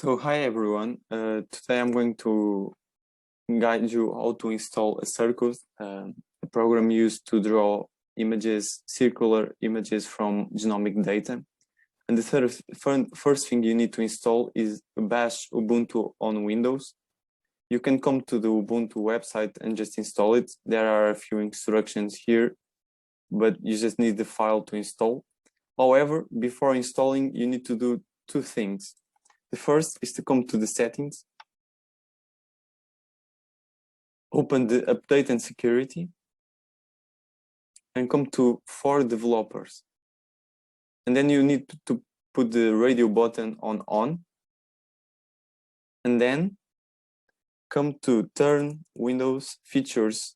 So hi everyone, today I'm going to guide you how to install a circos, a program used to draw images, circular images from genomic data. And the first thing you need to install is bash Ubuntu on Windows. You can come to the Ubuntu website and just install it. There are a few instructions here, but you just need the file to install. However, before installing, you need to do two things. The first is to come to the settings, open the update and security, and come to for developers. And then you need to put the radio button on, and then come to turn Windows features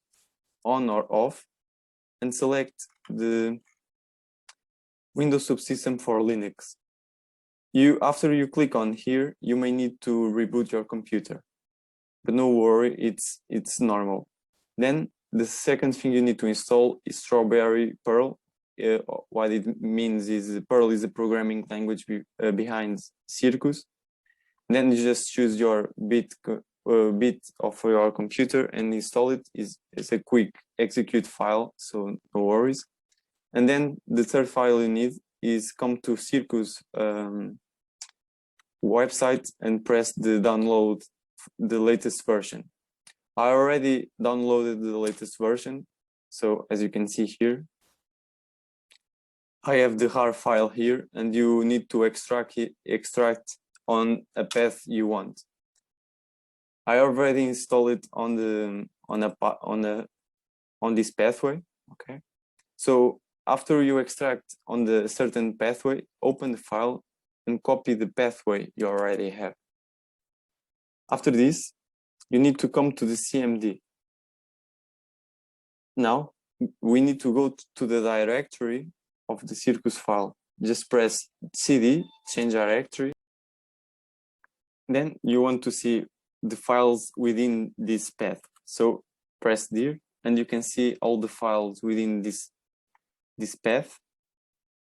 on or off, and select the Windows subsystem for Linux. After you click on here, you may need to reboot your computer, but no worry, it's normal. Then the second thing you need to install is Strawberry Perl. What it means is Perl is a programming language behind Circus. Then you just choose your bit of your computer and install it. It's a quick execute file, so no worries. And then the third file you need is come to Circus website and press the download the latest version. I already downloaded the latest version, so as you can see here, I have the RAR file here, and you need to extract on a path you want. I already installed it on this pathway. Okay, so after you extract on the certain pathway, open the file and copy the pathway you already have. After this, you need to come to the CMD. Now, we need to go to the directory of the Circus file. Just press CD, change directory. Then you want to see the files within this path. So press dir, and you can see all the files within this path.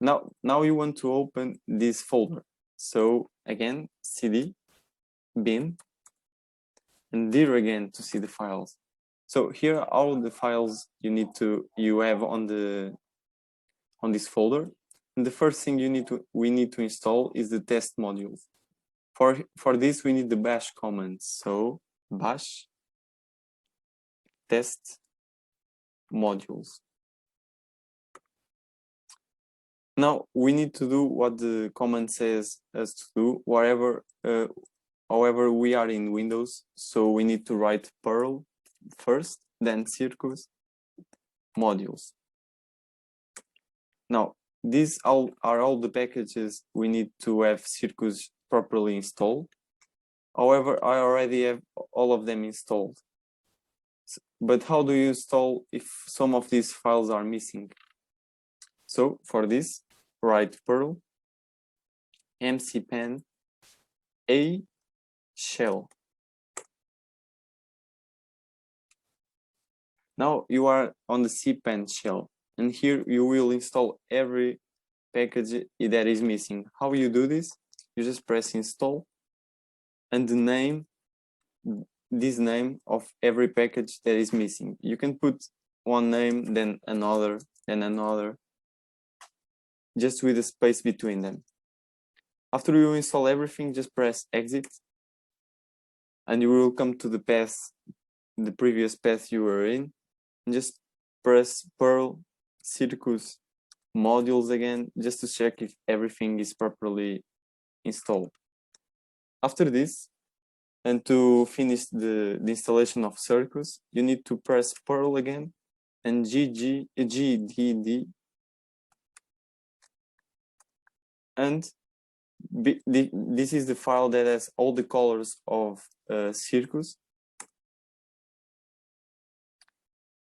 Now you want to open this folder. So again, CD, bin, and dir again to see the files. So here are all the files you have on this folder. And the first thing we need to install is the test modules. For this we need the bash command. So bash test modules. Now we need to do what the command says us to do, however we are in Windows, so we need to write Perl first, then circus modules. Now these are all the packages we need to have Circus properly installed. However, I already have all of them installed. But how do you install if some of these files are missing? So for this, write Perl mcpan a shell. Now you are on the cpan shell, and here you will install every package that is missing. How you do this? You just press install, and this name of every package that is missing. You can put one name, then another, just with a space between them. After you install everything, just press exit, and you will come to the previous path you were in, and just press Perl circus modules again, just to check if everything is properly installed. After this, and to finish the installation of Circus, you need to press Perl again and gdd, and this is the file that has all the colors of Circus.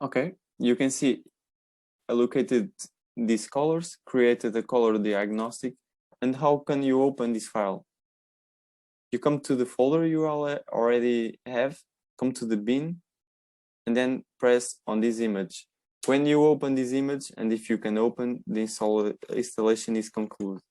Okay, you can see allocated these colors, created a color diagnostic. And how can you open this file? You come to the folder you already have, come to the bin, and then press on this image. When you open this image, and if you can open, the installation is concluded.